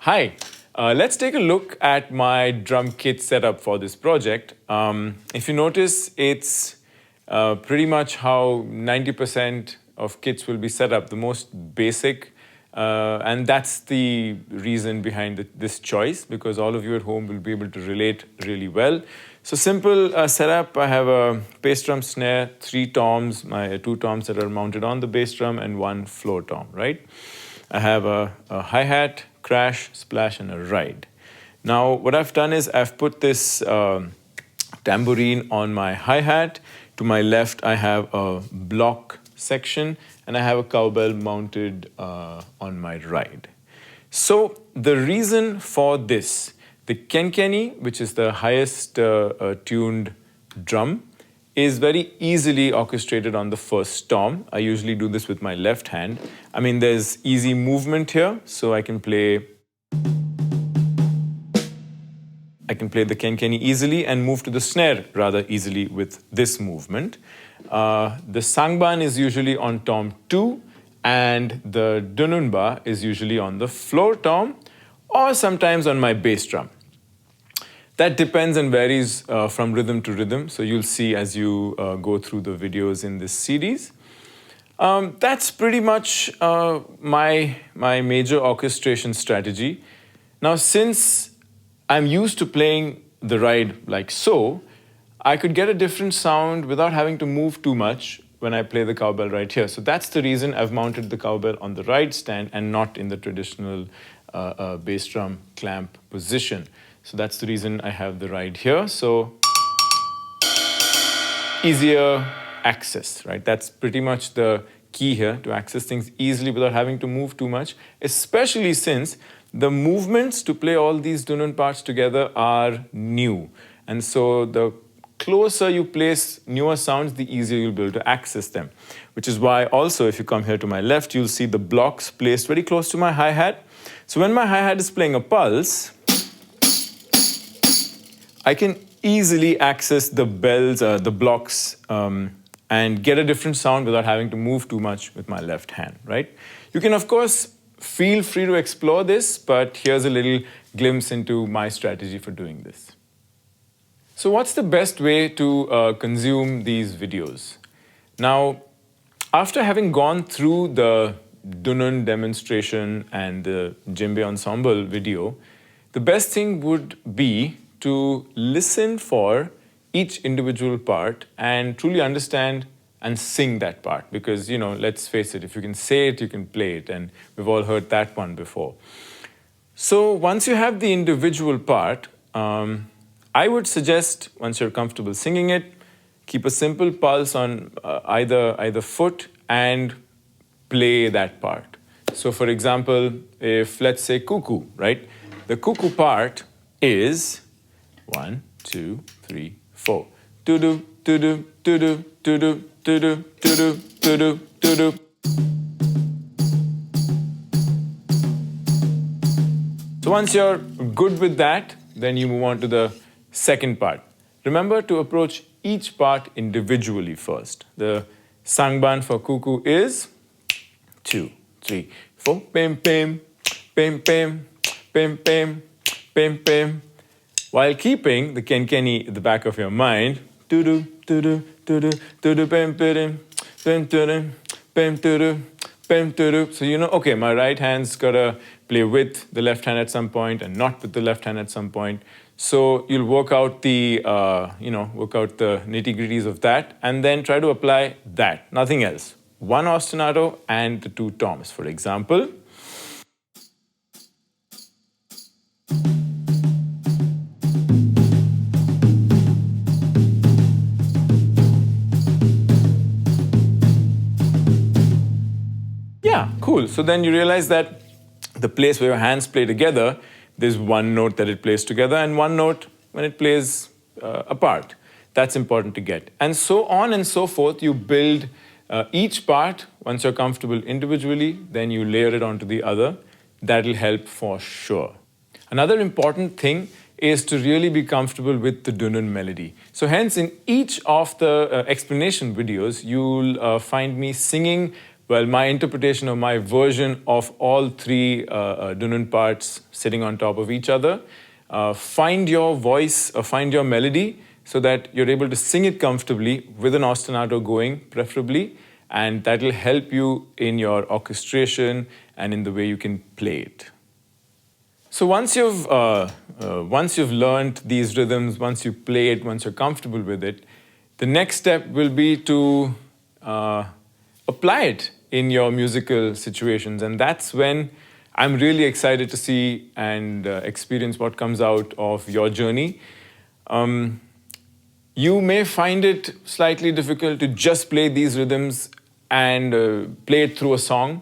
Hi, let's take a look at my drum kit setup for this project. If you notice, it's pretty much how 90% of kits will be set up, the most basic. And that's the reason behind this choice, because all of you at home will be able to relate really well. So simple setup, I have a bass drum snare, 3 toms, my 2 toms that are mounted on the bass drum and 1 floor tom, right? I have a hi-hat, crash, splash, and a ride. Now, what I've done is I've put this tambourine on my hi-hat. To my left, I have a block section, and I have a cowbell mounted on my ride. So the reason for this, the kenkeni, which is the highest tuned drum, is very easily orchestrated on the first tom. I usually do this with my left hand. I mean, there's easy movement here, so I can play the kenkeni easily and move to the snare rather easily with this movement. The sangban is usually on tom 2, and the dununba is usually on the floor tom, or sometimes on my bass drum. That depends and varies from rhythm to rhythm, so you'll see as you go through the videos in this series. That's pretty much my major orchestration strategy. Now, since I'm used to playing the ride like so, I could get a different sound without having to move too much when I play the cowbell right here. So that's the reason I've mounted the cowbell on the ride stand and not in the traditional bass drum clamp position. So that's the reason I have the ride here. So easier access, right? That's pretty much the key here, to access things easily without having to move too much, especially since the movements to play all these dunun parts together are new. And so the closer you place newer sounds, the easier you'll be able to access them. Which is why also, if you come here to my left, you'll see the blocks placed very close to my hi-hat. So when my hi-hat is playing a pulse, I can easily access the bells, the blocks, and get a different sound without having to move too much with my left hand, right? You can, of course, feel free to explore this, but here's a little glimpse into my strategy for doing this. So what's the best way to consume these videos? Now, after having gone through the dunun demonstration and the djembe ensemble video, the best thing would be to listen for each individual part and truly understand and sing that part. Because, you know, let's face it, if you can say it, you can play it. And we've all heard that one before. So once you have the individual part, I would suggest, once you're comfortable singing it, keep a simple pulse on either foot and play that part. So for example, if let's say cuckoo, right? The cuckoo part is 1, 2, 3, 4. Do-do, do-do, do-do, do-do, do-do, do-do, do-do, do-do. So once you're good with that, then you move on to the second part. Remember to approach each part individually first. The sangban for cuckoo is 2, 3, 4. Pim, pim, pim, pim, pim, pim, pim, pim. While keeping the kenkeni at the back of your mind, do-do, do-do, do-do, do-do, pim, pim, pim, pim, pim, pim, pim, pim. So you know, okay, my right hand's gotta play with the left hand at some point and not with the left hand at some point. So you'll work out the, work out the nitty-gritties of that and then try to apply that, nothing else. 1 ostinato and the 2 toms, for example. Yeah, cool. So then you realize that the place where your hands play together, there's 1 note that it plays together and 1 note when it plays apart. That's important to get. And so on and so forth, you build each part. Once you're comfortable individually, then you layer it onto the other. That'll help for sure. Another important thing is to really be comfortable with the dunun melody. So hence, in each of the explanation videos, you'll find me singing well, my interpretation or my version of all three dunun parts sitting on top of each other. Find your voice or find your melody so that you're able to sing it comfortably with an ostinato going, preferably, and that'll help you in your orchestration and in the way you can play it. So once you've learned these rhythms, once you play it, once you're comfortable with it, the next step will be to apply it in your musical situations, and that's when I'm really excited to see and experience what comes out of your journey. You may find it slightly difficult to just play these rhythms and play it through a song.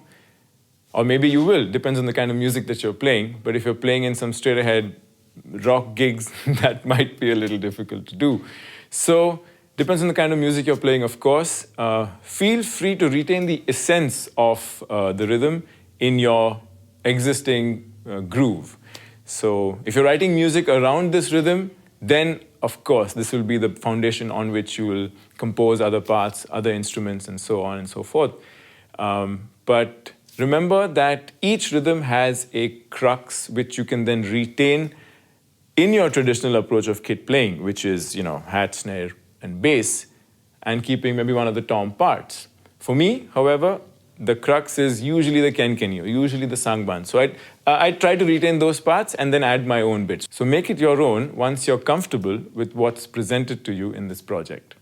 Or maybe you will, depends on the kind of music that you're playing. But if you're playing in some straight ahead rock gigs, that might be a little difficult to do. So, depends on the kind of music you're playing, of course. Feel free to retain the essence of the rhythm in your existing groove. So, if you're writing music around this rhythm, then of course this will be the foundation on which you will compose other parts, other instruments, and so on and so forth. But remember that each rhythm has a crux which you can then retain in your traditional approach of kit playing, which is, hat, snare, and bass, and keeping maybe one of the tom parts. For me, however, the crux is usually the kenkenyo, usually the sangban. So I try to retain those parts and then add my own bits. So make it your own once you're comfortable with what's presented to you in this project.